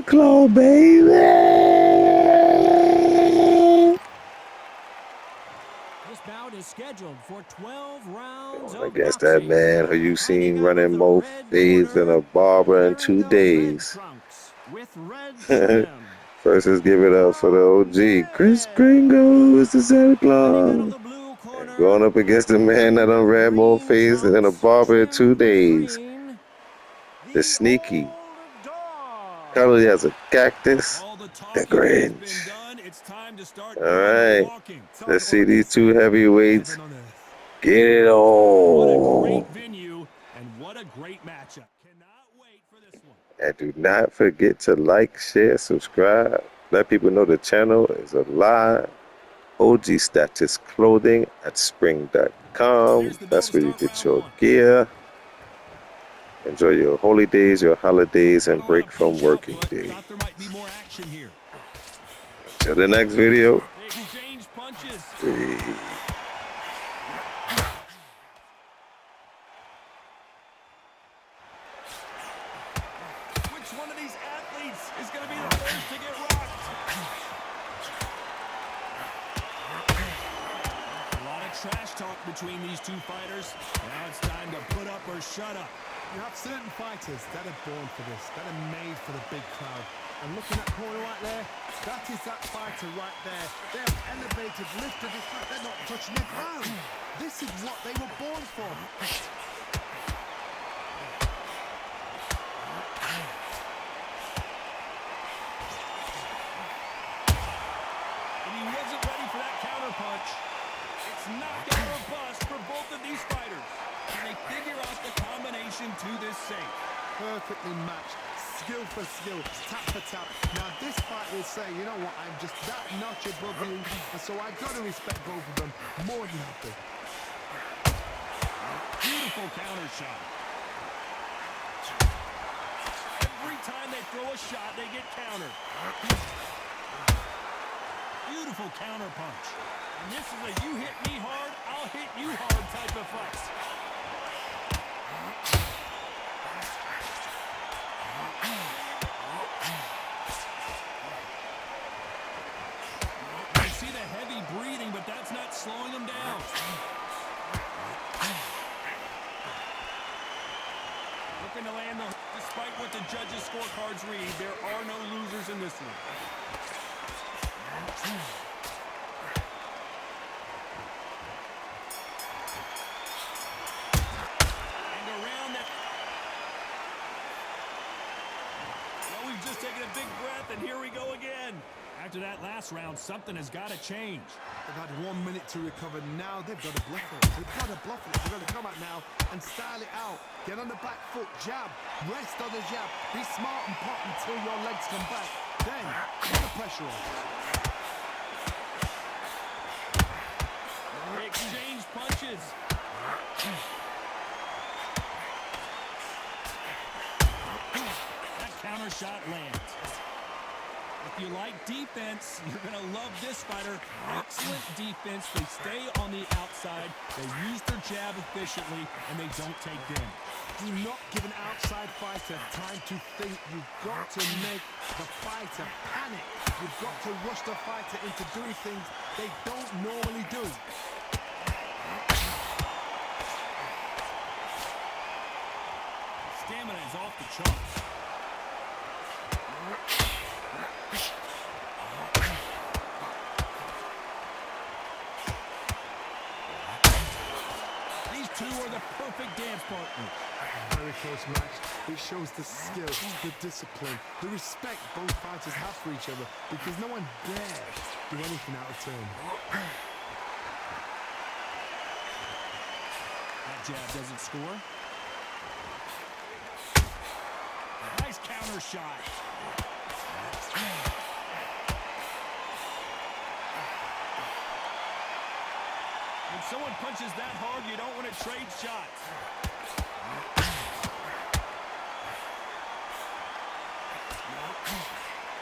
Claw, baby. This bout is scheduled for 12 rounds Going of against that boxing. man who you seen Fighting out of running the more red fades than a corner, barber in wearing 2 the red days. trunks with red trim. First, let's give it up for the OG. Chris Undisputed. Cringle is the Santa Fighting out of Claus. the blue And corner, going up against the man that done ran more green fades than a trunks barber in 2 trimmed with days. green, The the sneaky, old dog. colored as a cactus, All the the talking has been Grinch. done. It's time to start All doing the right, walking. let's see these two heavyweights get it What a great on. venue and what a great matchup. Cannot wait for this one. And do not forget to like, share, subscribe. Let people know the channel is alive. OG Status Clothing at spring.com. That's where you get your gear. Enjoy your holidays, your holidays, and break from working day. Thought there might be more action here. Till the next video. They exchange punches. Which one of these athletes is going to be the first to get rocked? A lot of trash talk between these two fighters. Now it's time to put up or shut up. You have certain fighters that are born for this, that are made for the big crowd. And looking at that corner right there, that is that fighter right there. They have elevated, lifted this fight. They're not touching the ground. This is what they were born for. And he wasn't ready for that counter punch. It's knockout or bust for both of these fighters. Can they figure out the combination to this safe? Perfectly matched, skill for skill, tap for tap. Now this fight will say, you know what, I'm just that notch above you, and so I got to respect both of them more than happy. Beautiful counter shot. Every time they throw a shot, they get countered. Beautiful counter punch. And this is a you hit me hard, I'll hit you hard type of fight. You see the heavy breathing, but that's not slowing him down. Looking to land the... Despite what the judges' scorecards read, there are no losers in this one. And around that... Well, we've just taken a big breath, and here we go again. After that last round, something has got to change. They've had 1 minute to recover. Now they've got to bluff it. They've got to bluff it. They've got to come out now and style it out. Get on the back foot, jab, rest on the jab. Be smart and pop until your legs come back. Then, put the pressure on. They exchange punches. That counter shot lands. If you like defense, you're going to love this fighter. Excellent defense. They stay on the outside. They use their jab efficiently, and they don't take damage. Do not give an outside fighter time to think. You've got to make the fighter panic. You've got to rush the fighter into doing things they don't normally do. Stamina is off the charts. These two are the perfect dance partners. A very close match. It shows the skill, the discipline, the respect both fighters have for each other, because no one dares do anything out of turn. That jab doesn't score. Nice counter shot. When someone punches that hard, you don't want to trade shots.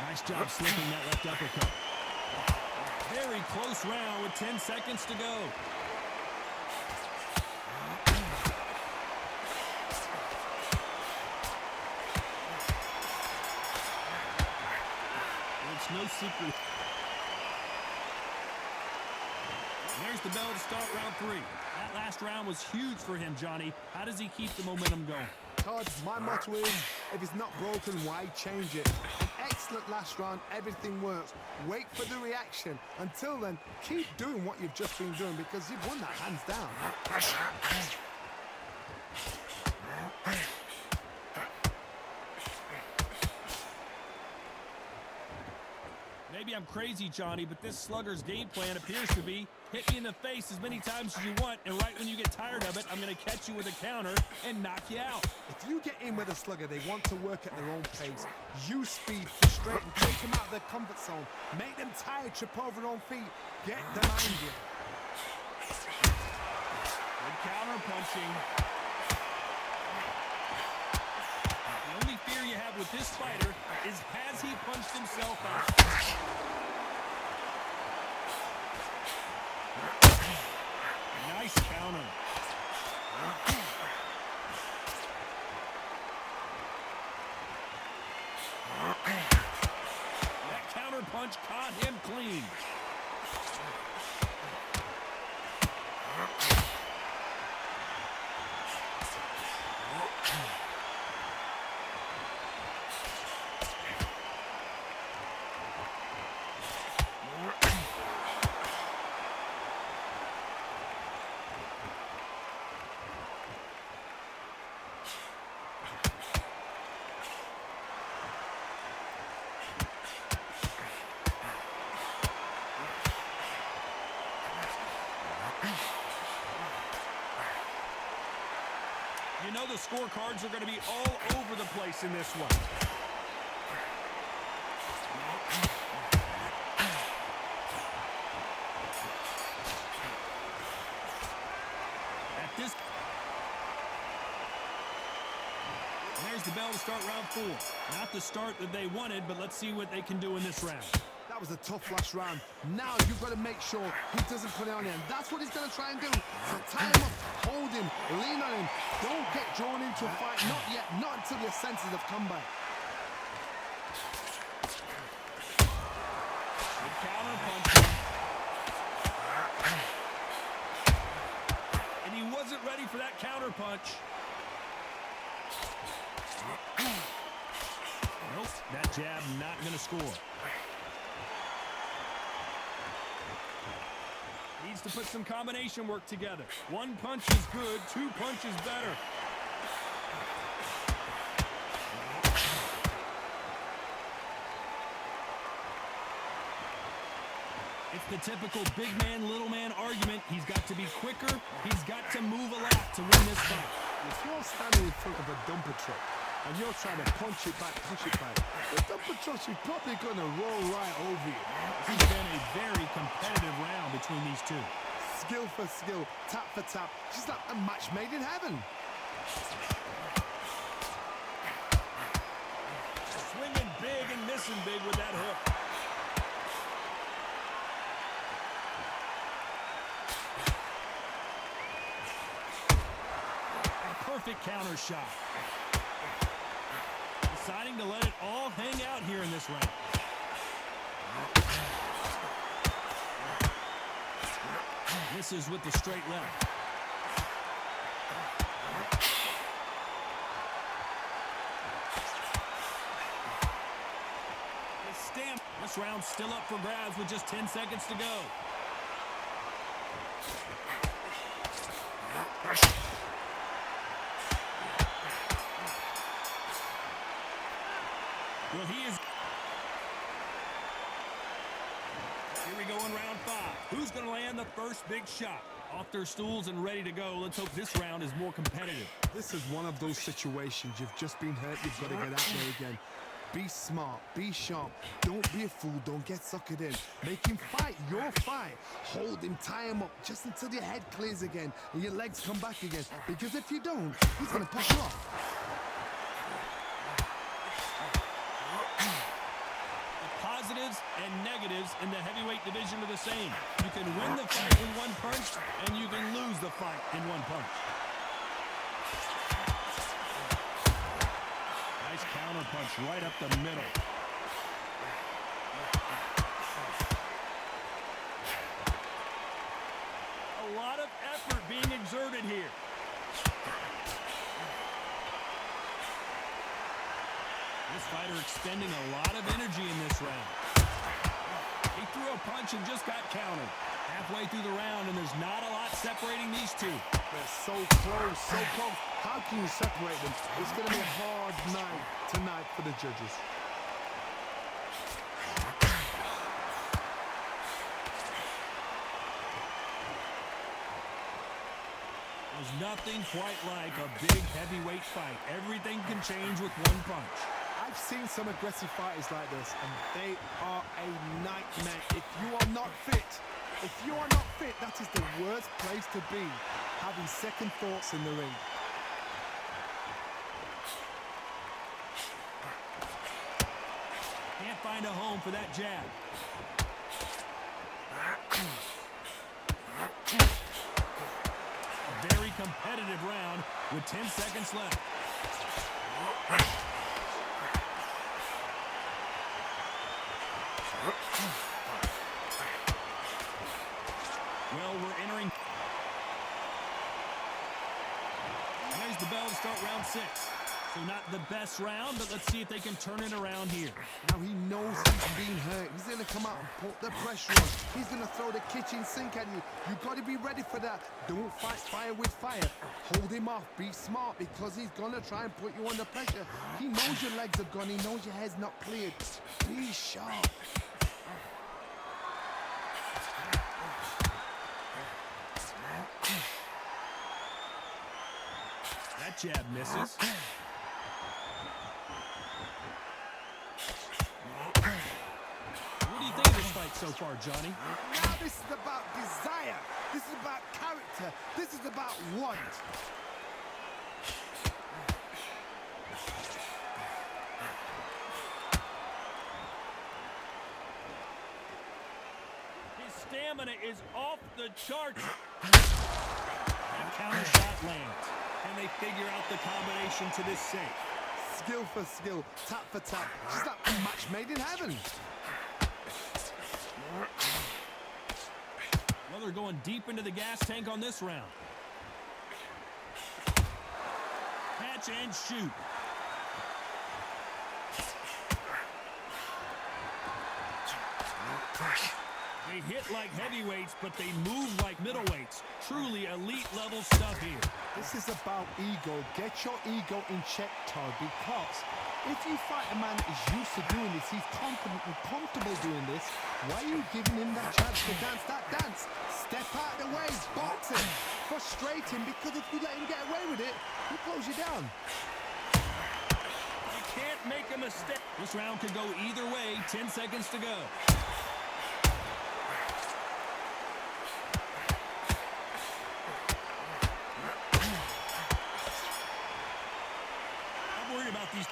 Nice job slipping that left uppercut. Very close round with 10 seconds to go. It's no secret. There's the bell to start round 3. That last round was huge for him, Johnny. How does he keep the momentum going? Todd, my motto is, if it's not broken, why change it? An excellent last round, everything works. Wait for the reaction. Until then, keep doing what you've just been doing because you've won that hands down. Maybe I'm crazy, Johnny, but this slugger's game plan appears to be hit me in the face as many times as you want, and right when you get tired of it, I'm going to catch you with a counter and knock you out. If you get in with a slugger, they want to work at their own pace. Use speed, frustrate them, take them out of their comfort zone, make them tired, trip over their own feet, get them angry. Good counter punching. The only fear you have with this fighter is has he punched himself out? Nice counter. That counter punch caught him clean. You know the scorecards are going to be all over the place in this one. There's the bell to start round 4. Not the start that they wanted, but let's see what they can do in this round. That was a tough last round. Now you've got to make sure he doesn't put it on him. That's what he's going to try and do. So tie him up, hold him, lean on him. Don't get drawn into a fight. Not yet. Not until your senses have come back. Good counter punching. And he wasn't ready for that counter punch. Nope, that jab not going to score. Needs to put some combination work together. One punch is good, 2 punches better. It's the typical big man, little man argument. He's got to be quicker. He's got to move a lot to win this fight. If you're standing in front of a dumper truck and you're trying to punch it back, the dumper truck is probably going to roll right over you. This has been a very competitive round between these two. Skill for skill, tap for tap, just like a match made in heaven. Swinging big and missing big with that hook. Perfect counter shot. Deciding to let it all hang out here in this round. Misses with the straight left. The stamp. This round's still up for grabs with just 10 seconds to go. Well, he is. Here we go in round 5. Who's going to land the first big shot? Off their stools and ready to go. Let's hope this round is more competitive. This is one of those situations. You've just been hurt. You've got to get out there again. Be smart. Be sharp. Don't be a fool. Don't get suckered in. Make him fight your fight. Hold him. Tie him up just until your head clears again and your legs come back again. Because if you don't, he's going to push you off. Positives and negatives in the heavyweight division are the same. You can win the fight in one punch, and you can lose the fight in one punch. Nice counter punch right up the middle. a lot of energy in this round. He threw a punch and just got countered. Halfway through the round, and there's not a lot separating these two. They're so close, so close. How can you separate them? It's going to be a hard night tonight for the judges. There's nothing quite like a big heavyweight fight. Everything can change with one punch. I've seen some aggressive fighters like this, and they are a nightmare. If you are not fit, that is the worst place to be, having second thoughts in the ring. Can't find a home for that jab. A very competitive round with 10 seconds left. Well, we're entering. There's the bell to start round 6. So not the best round, but let's see if they can turn it around here. Now he knows he's being hurt. He's going to come out and put the pressure on. He's going to throw the kitchen sink at you. You've got to be ready for that. Don't fight fire with fire. Hold him off. Be smart, because he's going to try and put you under pressure. He knows your legs are gone. He knows your head's not cleared. Be sharp. That jab misses. What do you think of this fight so far, Johnny? Now this is about desire. This is about character. This is about want. His stamina is off the charts. That counter shot lands. And they figure out the combination to this safe. Skill for skill, tap for tap. Just like a match made in heaven. Well, they're going deep into the gas tank on this round. Catch and shoot. They hit like heavyweights, but they move like middleweights. Truly elite level stuff here. This is about ego. Get your ego in check, Todd, because if you fight a man that is used to doing this, he's confident and comfortable doing this, why are you giving him that chance to dance that dance? Step out of the way, box him, frustrate him, because if you let him get away with it, he'll close you down. You can't make a mistake. This round could go either way. 10 seconds to go. About these.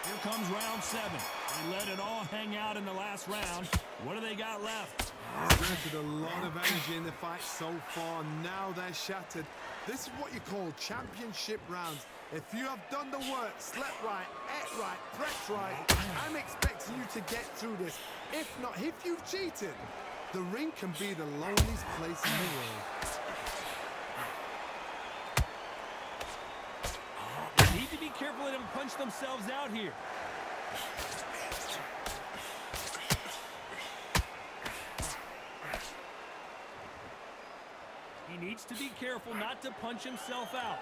Here comes round 7. They let it all hang out in the last round. What do they got left? Exerted a lot of energy in the fight so far. Now they're shattered. This is what you call championship rounds. If you have done the work, slept right, ate right, prepped right, I'm expecting you to get through this. If not, if you've cheated, the ring can be the loneliest place in the world. Need to be careful they don't punch themselves out here. He needs to be careful not to punch himself out.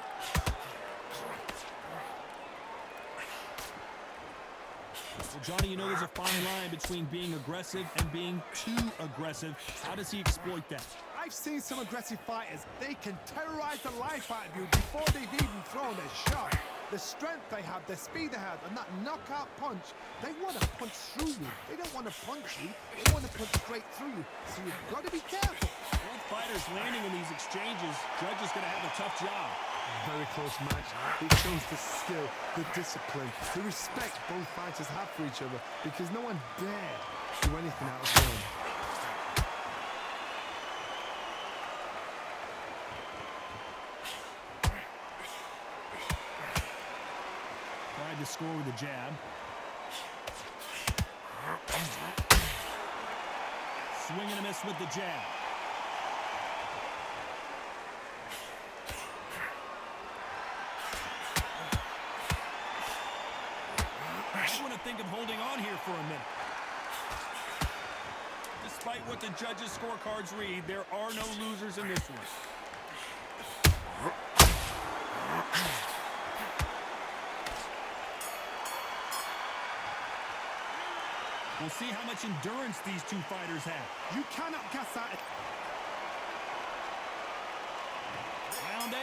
Well, Johnny, you know there's a fine line between being aggressive and being too aggressive. How does he exploit that? I've seen some aggressive fighters. They can terrorize the life out of you before they've even thrown a shot. The strength they have, the speed they have, and that knockout punch, they want to punch through you. They don't want to punch you. They want to punch straight through you. So you've got to be careful. Both fighters landing in these exchanges. Judge is going to have a tough job. Very close match. It shows the skill, the discipline, the respect both fighters have for each other, because no one dare do anything out of turn. Tried to score with a jab. Swing and a miss with the jab. I want to think of holding on here for a minute. Despite what the judges' scorecards read, there are no losers in this one. We'll see how much endurance these two fighters have. You cannot gas out. Round 8,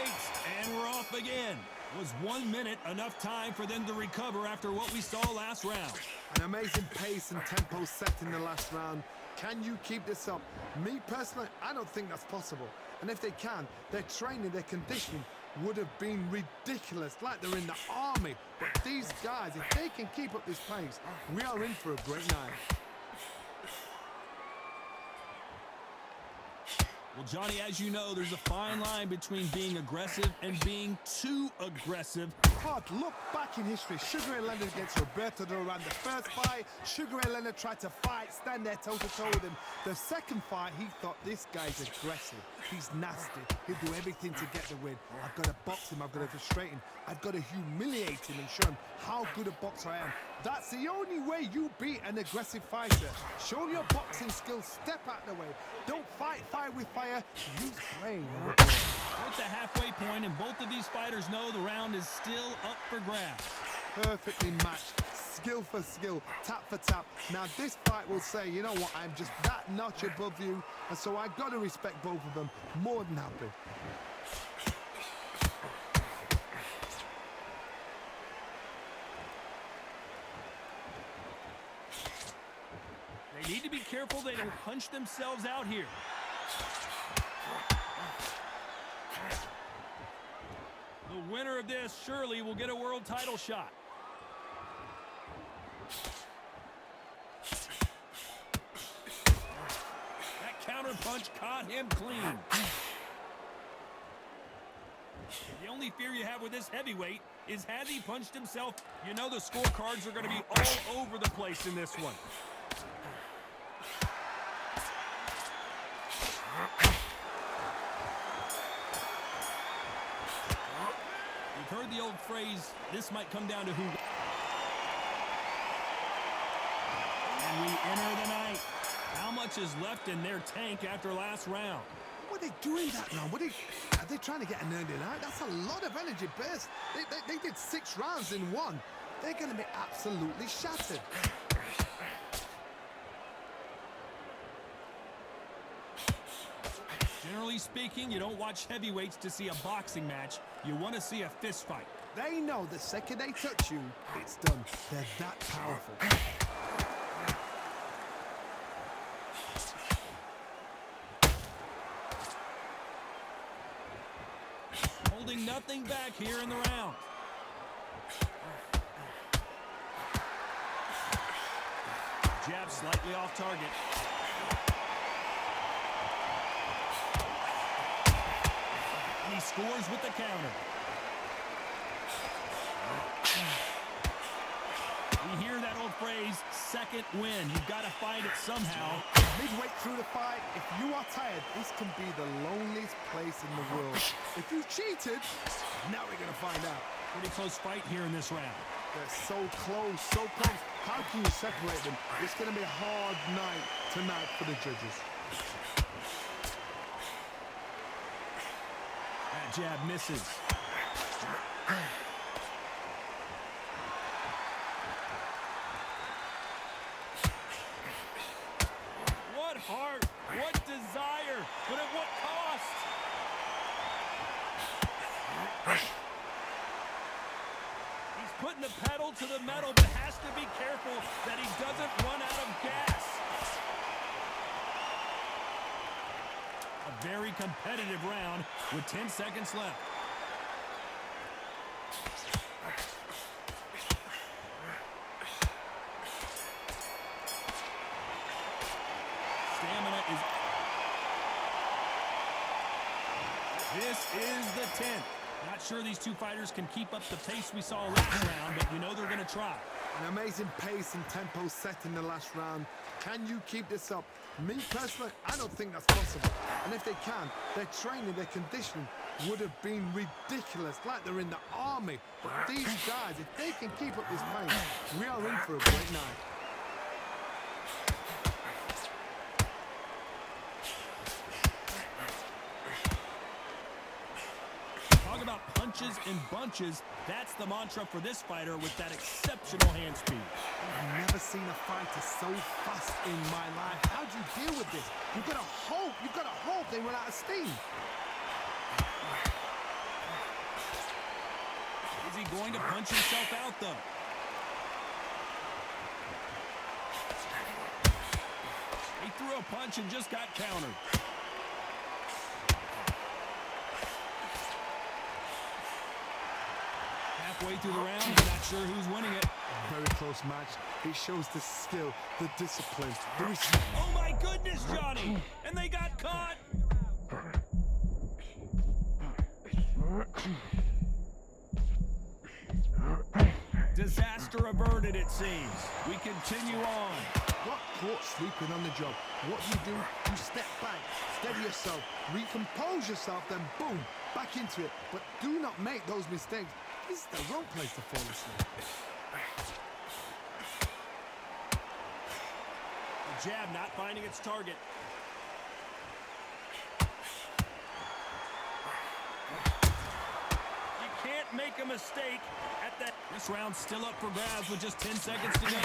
and we're off again. Was 1 minute enough time for them to recover after what we saw last round? An amazing pace and tempo set in the last round. Can you keep this up? Me personally, I don't think that's possible. And if they can, their training, their conditioning would have been ridiculous, like they're in the army. But these guys, if they can keep up this pace, we are in for a great night. Well, Johnny, as you know, there's a fine line between being aggressive and being too aggressive. Hard look back in history. Sugar Ray Leonard against Roberto Duran. The first fight, Sugar Ray Leonard tried to fight, stand there toe-to-toe with him. The second fight, he thought, this guy's aggressive. He's nasty. He'll do everything to get the win. I've got to box him. I've got to frustrate him. I've got to humiliate him and show him how good a boxer I am. That's the only way you beat an aggressive fighter. Show your boxing skills. Step out the way. Don't fight fire with fire. Use brain. We're at the halfway point, and both of these fighters know the round is still up for grabs. Perfectly matched, skill for skill, tap for tap. Now this fight will say, you know what, I'm just that notch above you, and so I've got to respect both of them. More than happy. They need to be careful they don't punch themselves out here. The winner of this surely will get a world title shot. That counter punch caught him clean. The only fear you have with this heavyweight is, has he punched himself? You know the scorecards are going to be all over the place in this one. You've heard the old phrase, this might come down to who. And we enter the night. How much is left in their tank after last round? What are they doing that round? Are they trying to get an early night? That's a lot of energy burst. They did 6 rounds in one. They're going to be absolutely shattered. Generally speaking, you don't watch heavyweights to see a boxing match. You want to see a fist fight. They know the second they touch you, it's done. They're that powerful. Holding nothing back here in the round. Jab slightly off target. And he scores with the counter. We hear that old phrase, second win. You've got to find it somehow. Midway through the fight, if you are tired, this can be the loneliest place in the world. If you cheated, now we're going to find out. Pretty close fight here in this round. They're so close, so close. How can you separate them? It's going to be a hard night tonight for the judges. That jab misses. What heart, what desire, but at what cost? He's putting the pedal to the metal, but has to be careful that he doesn't run out of gas. A very competitive round with 10 seconds left. Stamina is... This is the 10th. Not sure these two fighters can keep up the pace we saw last round, but you know they're going to try. An amazing pace and tempo set in the last round. Can you keep this up? Me personally, I don't think that's possible. And if they can, their training, their conditioning would have been ridiculous, like they're in the army. But these guys, if they can keep up this pace, we are in for a great night. Talk about punches and bunches. That's the mantra for this fighter with that exceptional hand speed. I've never seen a fighter so fast in my life. How do you deal with this? You've got to hope they run out of steam. Is he going to punch himself out, though? He threw a punch and just got countered. Halfway through the round, not sure who's winning it. Very close match. It shows the skill, the discipline, the respect. Oh my goodness, Johnny! And they got caught! Disaster averted, it seems. We continue on. Got caught sleeping on the job. What do? You step back, steady yourself, recompose yourself, then boom, back into it. But do not make those mistakes. This is the wrong place to fall asleep. The jab not finding its target. You can't make a mistake at that. This round's still up for grabs with just 10 seconds to go.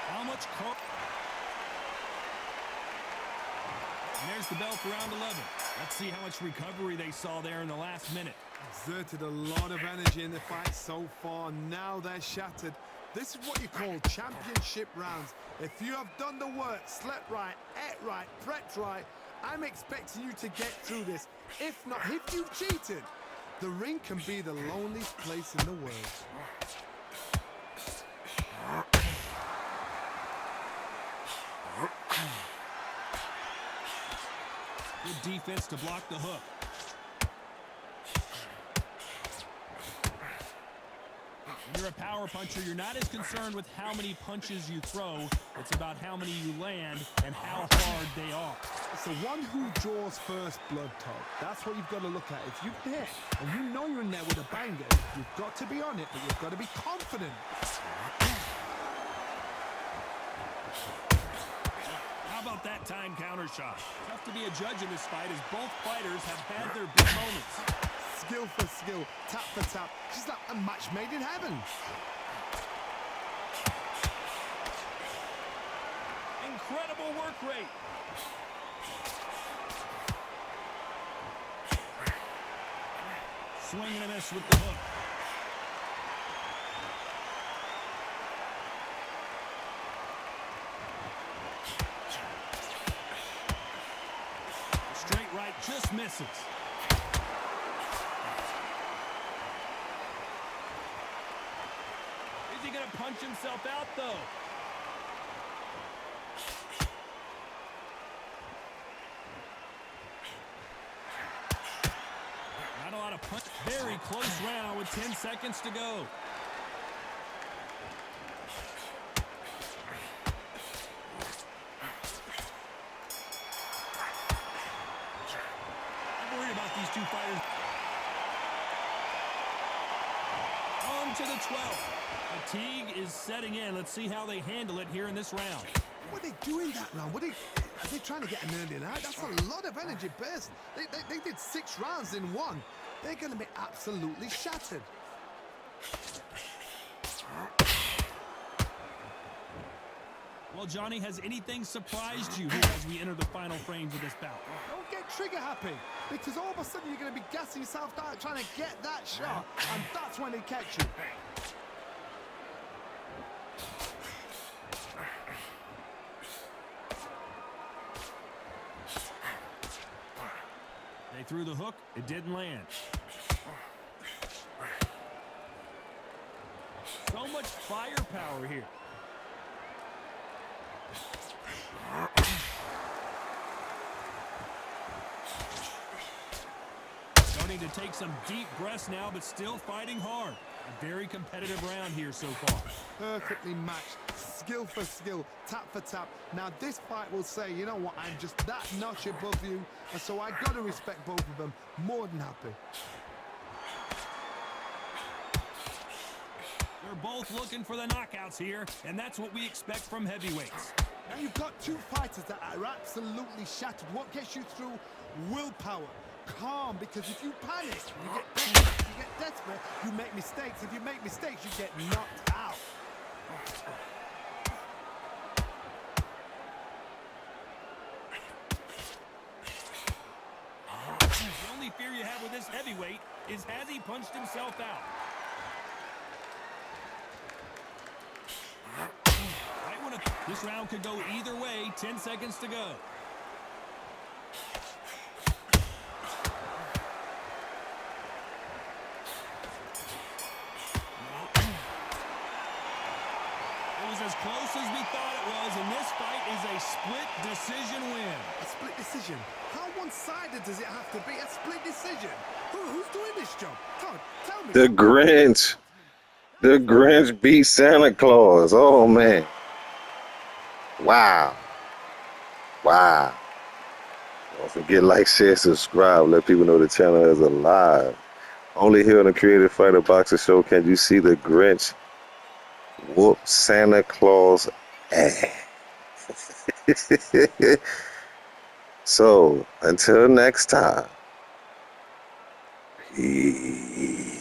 How much coke? And there's the bell for round 11. Let's see how much recovery they saw there in the last minute. Exerted a lot of energy in the fight so far. Now they're shattered. This is what you call championship rounds. If you have done the work, slept right, ate right, prepped right, I'm expecting you to get through this. If not, if you've cheated, the ring can be the loneliest place in the world. Good defense to block the hook. When you're a power puncher, you're not as concerned with how many punches you throw. It's about how many you land and how hard they are. It's the one who draws first blood, Todd. That's what you've got to look at. If you're there and you know you're in there with a banger, you've got to be on it, but you've got to be confident. How about that time counter shot? Tough to be a judge in this fight as both fighters have had their big moments. Skill for skill, tap for tap. She's like a match made in heaven. Incredible work rate. Swing and a miss with the hook. Straight right just misses. Is he going to punch himself out, though? Not a lot of punch. Very close round with 10 seconds to go. I'm worried about these two fighters. On to the 12th. Fatigue is setting in. Let's see how they handle it here in this round. What are they doing that round? Are they trying to get an early night? That's a lot of energy burst. They did 6 rounds in one. They're going to be absolutely shattered. Well, Johnny, has anything surprised you here as we enter the final frames of this bout? Don't get trigger happy, because all of a sudden you're going to be gassing yourself out trying to get that shot, and that's when they catch you. They threw the hook. It didn't land. So much firepower here. Starting to take some deep breaths now, but still fighting hard. A very competitive round here so far. Perfectly matched, skill for skill, tap for tap. Now this fight will say, you know what, I'm just that notch above you, and so I got to respect both of them. More than happy. They're both looking for the knockouts here, and that's what we expect from heavyweights. Now you've got two fighters that are absolutely shattered. What gets you through? Willpower. Calm, because if you panic, you get desperate, you make mistakes. If you make mistakes, you get knocked out. The only fear you have with this heavyweight is has he punched himself out? This round could go either way. 10 seconds to go. It was as close as we thought it was, and this fight is a split decision win. A split decision? How one-sided does it have to be? A split decision? Who's doing this job? Todd, tell me. The Grinch. The Grinch beat Santa Claus. Oh, man. Wow. Wow. Don't forget, like, share, subscribe. Let people know the channel is alive. Only here on the Creative Fighter Boxer Show can you see the Grinch whoop Santa Claus ass. So, until next time. Peace.